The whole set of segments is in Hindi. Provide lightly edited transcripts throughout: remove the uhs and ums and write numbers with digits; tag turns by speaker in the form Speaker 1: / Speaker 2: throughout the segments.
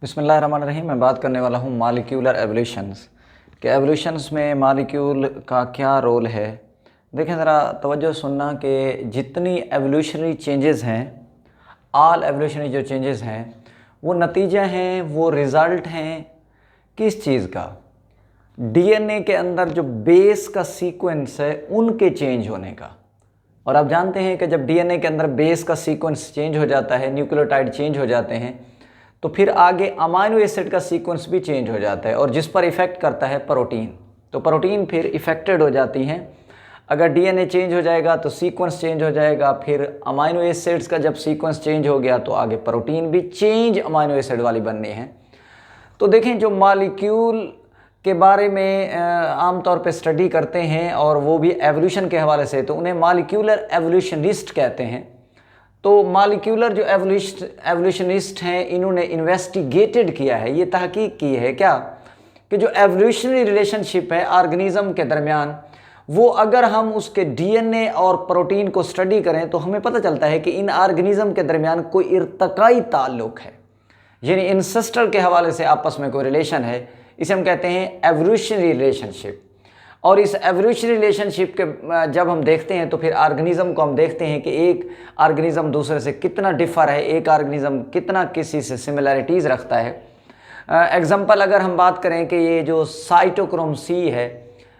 Speaker 1: बिस्मिल्लाहिर्रहमानिर्रहीम। मैं बात करने वाला हूँ मॉलिक्यूलर एवोल्यूशंस कि एवोल्यूशंस में मॉलिक्यूल का क्या रोल है। देखें ज़रा तवज्जो सुनना कि जितनी एवोल्यूशनरी चेंजेस हैं, ऑल एवोल्यूशनरी जो चेंजेस हैं वो नतीजा हैं, वो रिज़ल्ट हैं किस चीज़ का? डीएनए के अंदर जो बेस का सीक्वेंस है उनके चेंज होने का। और आप जानते हैं कि जब डीएनए के अंदर बेस का सीक्वेंस चेंज हो जाता है, न्यूक्लियोटाइड चेंज हो जाते हैं, तो फिर आगे अमाइनो एसिड का सीक्वेंस भी चेंज हो जाता है और जिस पर इफ़ेक्ट करता है प्रोटीन, तो प्रोटीन फिर इफ़ेक्टेड हो जाती हैं। अगर डीएनए चेंज हो जाएगा तो सीक्वेंस चेंज हो जाएगा, फिर अमाइनो एसिड्स का जब सीक्वेंस चेंज हो गया तो आगे प्रोटीन भी चेंज अमाइनो एसिड वाली बननी है। तो देखें, जो मॉलिक्यूल के बारे में आमतौर पे स्टडी करते हैं और वो भी एवोल्यूशन के हवाले से, तो उन्हें मॉलिक्यूलर एवोल्यूशनिस्ट कहते हैं। तो मॉलिक्यूलर जो एवोल्यूशनिस्ट हैं, इन्होंने इन्वेस्टिगेटेड किया है, ये तहकीक की है क्या कि जो एवोल्यूशनरी रिलेशनशिप है ऑर्गेनिज्म के दरमियान, वो अगर हम उसके डीएनए और प्रोटीन को स्टडी करें तो हमें पता चलता है कि इन ऑर्गेनिज्म के दरमियान कोई इर्तकाई ताल्लुक़ है, यानी इंसेस्टर के हवाले से आपस में कोई रिलेशन है। इसे हम कहते हैं एवोल्यूशनरी रिलेशनशिप। और इस एवोल्यूशनरी रिलेशनशिप के जब हम देखते हैं तो फिर ऑर्गेनिज्म को हम देखते हैं कि एक ऑर्गेनिज्म दूसरे से कितना डिफ़र है, एक ऑर्गेनिज्म कितना किसी से सिमिलरिटीज़ रखता है। एग्जांपल अगर हम बात करें कि ये जो साइटोक्रोम सी है,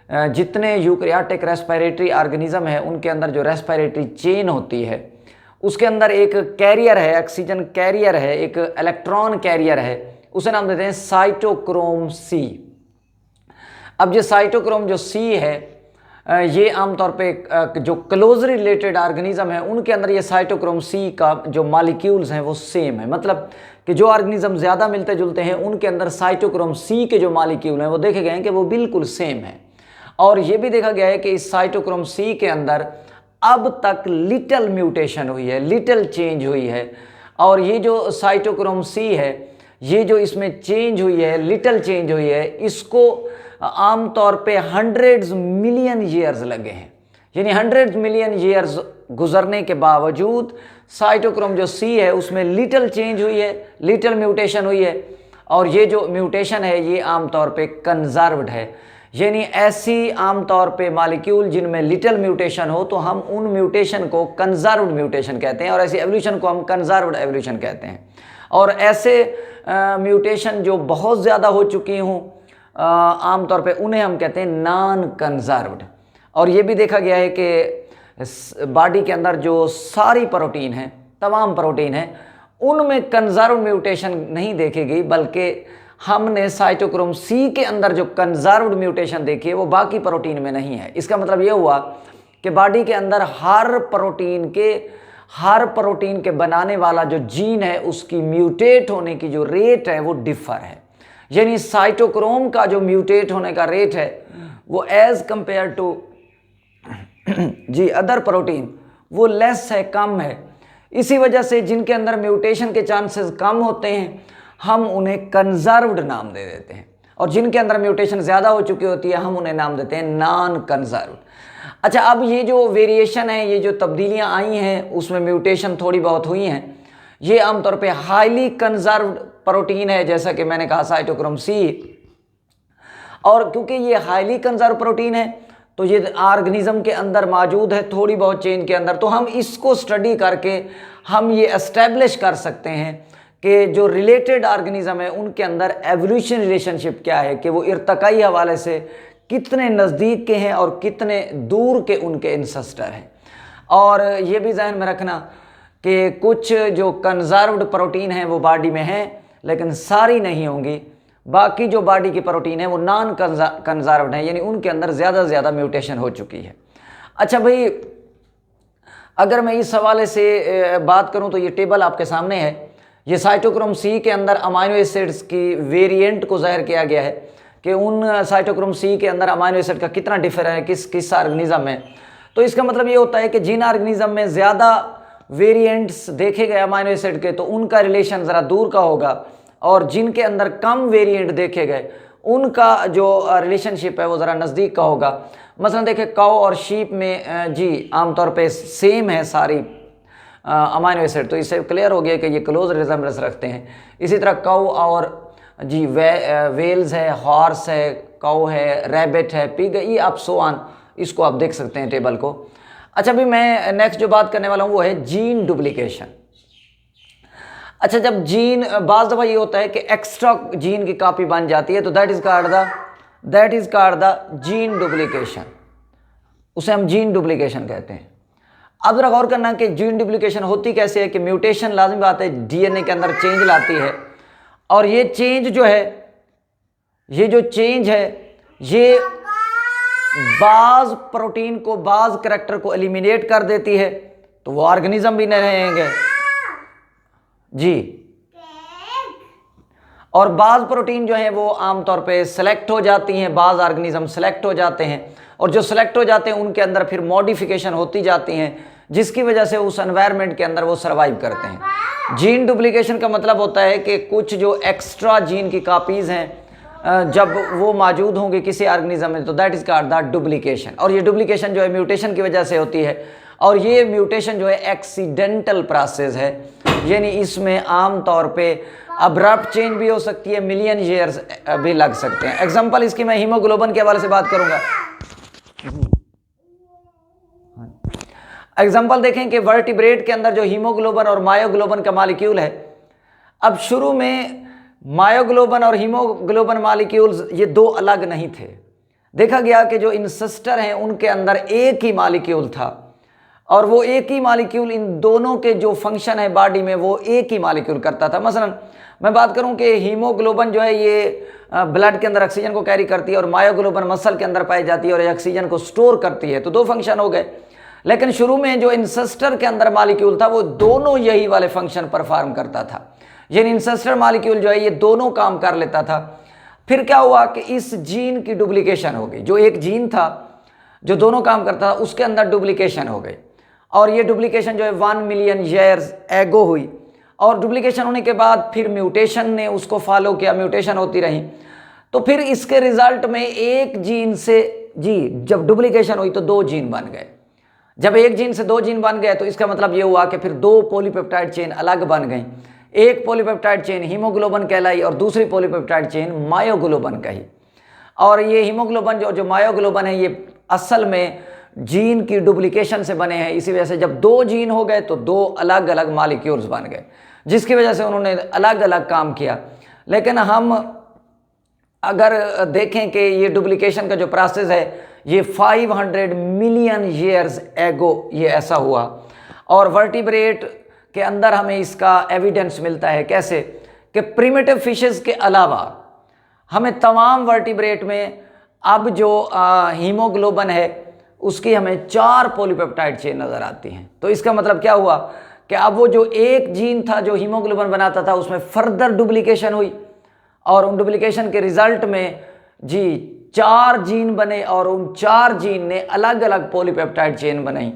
Speaker 1: जितने यूकैरियोटिक रेस्पिरेटरी ऑर्गेनिज्म है उनके अंदर जो रेस्पिरेटरी चेन होती है उसके अंदर एक कैरियर है, ऑक्सीजन कैरियर है, एक इलेक्ट्रॉन कैरियर है, उसे नाम देते हैं साइटोक्रोम सी। अब ये साइटोक्रोम जो सी है, ये आमतौर पे जो क्लोजली रिलेटेड ऑर्गेनिज्म है उनके अंदर ये साइटोक्रोम सी का जो मॉलिक्यूल्स हैं वो सेम है। मतलब कि जो ऑर्गेनिज्म ज़्यादा मिलते जुलते हैं उनके अंदर साइटोक्रोम सी के जो मॉलिक्यूल हैं वो देखे गए हैं कि वो बिल्कुल सेम है। और ये भी देखा गया है कि इस साइटोक्रोम सी के अंदर अब तक लिटल म्यूटेशन हुई है, लिटल चेंज हुई है। और ये जो साइटोक्रोम सी है, ये जो इसमें चेंज हुई है, लिटल चेंज हुई है, इसको आमतौर पे हंड्रेड्स मिलियन ईयर्स लगे हैं। यानी हंड्रेड्स मिलियन ईयर्स गुजरने के बावजूद साइटोक्रोम जो सी है उसमें लिटल चेंज हुई है, लिटल म्यूटेशन हुई है। और ये जो म्यूटेशन है ये आमतौर पे कंजर्व्ड है, यानी ऐसी आमतौर पे मॉलिक्यूल जिनमें लिटल म्यूटेशन हो तो हम उन म्यूटेशन को कंजर्व्ड म्यूटेशन कहते हैं और ऐसी एवोल्यूशन को हम कंजर्व्ड एवोल्यूशन कहते हैं। और ऐसे म्यूटेशन जो बहुत ज़्यादा हो चुकी हों आमतौर पे उन्हें हम कहते हैं नॉन कंजर्व्ड। और ये भी देखा गया है कि बॉडी के अंदर जो सारी प्रोटीन है, तमाम प्रोटीन है, उनमें कंजर्व्ड म्यूटेशन नहीं देखी गई, बल्कि हमने साइटोक्रोम सी के अंदर जो कंजर्व्ड म्यूटेशन देखी है वो बाकी प्रोटीन में नहीं है। इसका मतलब ये हुआ कि बॉडी के अंदर हर प्रोटीन के बनाने वाला जो जीन है उसकी म्यूटेट होने की जो रेट है वो डिफर है। यानी साइटोक्रोम का जो म्यूटेट होने का रेट है वो एज कंपेयर टू जी अदर प्रोटीन वो लेस है, कम है। इसी वजह से जिनके अंदर म्यूटेशन के चांसेस कम होते हैं हम उन्हें कंजर्व्ड नाम दे देते हैं, और जिनके अंदर म्यूटेशन ज़्यादा हो चुकी होती है हम उन्हें नाम देते हैं नॉन कंजर्व्ड। अच्छा, अब ये जो वेरिएशन है, ये जो तब्दीलियां आई हैं उसमें म्यूटेशन थोड़ी बहुत हुई हैं, ये आमतौर पे हाईली कंजर्व्ड प्रोटीन है, जैसा कि मैंने कहा साइटोक्रोम सी। और क्योंकि ये हाईली कंजर्व प्रोटीन है तो ये ऑर्गेनिज्म के अंदर मौजूद है थोड़ी बहुत चेन के अंदर, तो हम इसको स्टडी करके हम ये एस्टेब्लिश कर सकते हैं कि जो रिलेटेड ऑर्गेनिज्म है उनके अंदर एवोल्यूशन रिलेशनशिप क्या है, कि वो इर्तकाई हवाले से कितने नज़दीक के हैं और कितने दूर के उनके इंसेस्टर हैं। और ये भी जहन में रखना कि कुछ जो कंजर्व्ड प्रोटीन हैं वो बॉडी में हैं लेकिन सारी नहीं होंगी, बाकी जो बॉडी की प्रोटीन है वो नॉन कंजर्व्ड है, यानी उनके अंदर ज़्यादा से ज़्यादा म्यूटेशन हो चुकी है। अच्छा भाई, अगर मैं इस हवाले से बात करूं तो ये टेबल आपके सामने है। ये साइटोक्रोम सी के अंदर अमाइनो एसिड्स की वेरिएंट को ज़ाहिर किया गया है कि उन साइटोक्रोम सी के अंदर अमाइनो एसिड का कितना डिफर है किस ऑर्गेनिज्म में। तो इसका मतलब ये होता है कि जिन ऑर्गेनिज्म में ज़्यादा वेरिएंट्स देखे गए अमाइनो एसिड के तो उनका रिलेशन ज़रा दूर का होगा, और जिनके अंदर कम वेरिएंट देखे गए उनका जो रिलेशनशिप है वो ज़रा नज़दीक का होगा। मसलन देखें, काऊ और शीप में जी आमतौर पे सेम है सारी अमाइनो एसिड। तो इससे क्लियर हो गया कि ये क्लोज रिजेम्बलेंस रखते हैं। इसी तरह काऊ और जी वेल्स है, हॉर्स है, काऊ है, रैबिट है, पिग है, ये आप सो ऑन, इसको आप देख सकते हैं टेबल को। अच्छा, अभी मैं नेक्स्ट जो बात करने वाला हूँ वो है जीन डुप्लीकेशन। अच्छा, जब जीन बाज़ दफ़ा ये होता है कि एक्स्ट्रा जीन की कॉपी बन जाती है, तो that is called the gene duplication, उसे हम जीन डुप्लीकेशन कहते हैं। अब जरा गौर करना कि जीन डुप्लीकेशन होती कैसे है कि म्यूटेशन लाजिम बात है, डीएनए के अंदर चेंज लाती है, और ये चेंज जो है, ये जो चेंज है, ये बाज प्रोटीन को, बाज करैक्टर को एलिमिनेट कर देती है, तो वो ऑर्गेनिज्म भी नहीं रहेंगे जी। और बाज प्रोटीन जो है वो आमतौर पे सेलेक्ट हो जाती हैं, बाज ऑर्गेनिज्म सेलेक्ट हो जाते हैं, और जो सेलेक्ट हो जाते हैं उनके अंदर फिर मॉडिफिकेशन होती जाती हैं, जिसकी वजह से उस एनवायरनमेंट के अंदर वो सर्वाइव करते हैं। जीन डुप्लीकेशन का मतलब होता है कि कुछ जो एक्स्ट्रा जीन की कॉपीज़ हैं जब वो मौजूद होंगे किसी ऑर्गेनिज्म में, तो that is called the duplication. और ये डुप्लीकेशन जो है म्यूटेशन की वजह से होती है, और ये म्यूटेशन जो है एक्सीडेंटल प्रोसेस है, यानी इसमें आम तौर पे अब्रप्ट चेंज भी हो सकती है, मिलियन ईयर्स भी लग सकते हैं। एग्जांपल इसकी मैं हीमोग्लोबिन के हवाले से बात करूंगा। एग्जांपल देखें कि वर्टिब्रेट के अंदर जो हीमोग्लोबिन और मायोग्लोबिन का मॉलिक्यूल है, अब शुरू में मायोग्लोबिन और हीमोग्लोबिन मॉलिक्यूल्स ये दो अलग नहीं थे। देखा गया कि जो इंसेस्टर हैं उनके अंदर एक ही मॉलिक्यूल था, और वो एक ही मॉलिक्यूल इन दोनों के जो फंक्शन है बॉडी में वो एक ही मॉलिक्यूल करता था। मसलन मैं बात करूं कि हीमोग्लोबिन जो है ये ब्लड के अंदर ऑक्सीजन को कैरी करती है, और मायोग्लोबिन मसल के अंदर पाई जाती है और ऑक्सीजन को स्टोर करती है, तो दो फंक्शन हो गए। लेकिन शुरू में जो इंसेस्टर के अंदर मॉलिक्यूल था वो दोनों यही वाले फंक्शन परफॉर्म करता था, यानी इंसेस्टर मॉलिक्यूल जो है ये दोनों काम कर लेता था। फिर क्या हुआ कि इस जीन की डुप्लीकेशन हो गई, जो एक जीन था जो दोनों काम करता था उसके अंदर डुप्लीकेशन हो गई, और ये डुप्लीकेशन जो है 1 मिलियन ईयर्स एगो हुई, और डुप्लीकेशन होने के बाद फिर म्यूटेशन ने उसको फॉलो किया, म्यूटेशन होती रही, तो फिर इसके रिजल्ट में एक जीन से जी जब डुप्लीकेशन हुई तो 2 जीन बन गए। जब एक जीन से 2 जीन बन गए तो इसका मतलब ये हुआ कि फिर 2 पॉलीपेप्टाइड चेन अलग बन गई। एक पॉलीपेप्टाइड चेन हीमोग्लोबिन कहलाई और दूसरी पॉलीपेप्टाइड चेन मायोग्लोबिन कही। और ये हीमोग्लोबिन जो मायोग्लोबिन है ये असल में जीन की डुप्लीकेशन से बने हैं। इसी वजह से जब 2 जीन हो गए तो 2 अलग अलग मॉलिक्यूल्स बन गए, जिसकी वजह से उन्होंने अलग अलग काम किया। लेकिन हम अगर देखें कि ये डुप्लीकेशन का जो प्रोसेस है ये 500 मिलियन ईयर्स एगो ये ऐसा हुआ, और वर्टिब्रेट के अंदर हमें इसका एविडेंस मिलता है। कैसे कि प्रिमिटिव फिशेस के अलावा हमें तमाम वर्टिब्रेट में अब जो हीमोग्लोबिन है उसकी हमें 4 पॉलीपेप्टाइड चेन नज़र आती हैं। तो इसका मतलब क्या हुआ कि अब वो जो एक जीन था जो हीमोग्लोबिन बनाता था उसमें फर्दर डुप्लीकेशन हुई, और उन डुप्लीकेशन के रिजल्ट में जी 4 जीन बने, और उन 4 जीन ने अलग अलग पॉलीपेप्टाइड चेन बनाई।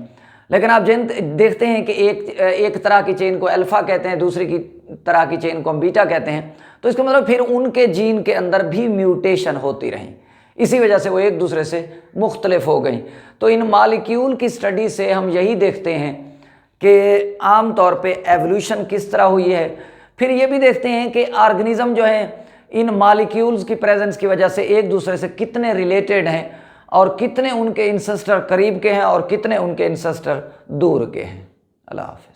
Speaker 1: लेकिन आप देखते हैं कि एक तरह की चेन को अल्फा कहते हैं, दूसरी की तरह की चेन को हम बीटा कहते हैं। तो इसका मतलब फिर उनके जीन के अंदर भी म्यूटेशन होती रही, इसी वजह से वो एक दूसरे से मुख्तलिफ हो गई। तो इन मॉलिक्यूल की स्टडी से हम यही देखते हैं कि आम तौर पे एवोल्यूशन किस तरह हुई है। फिर ये भी देखते हैं कि ऑर्गेनिज्म जो है इन मॉलिक्यूल्स की प्रेजेंस की वजह से एक दूसरे से कितने रिलेटेड हैं, और कितने उनके इंसेस्टर करीब के हैं और कितने उनके इंसेस्टर दूर के हैं। अल्लाह हाफ़िज़।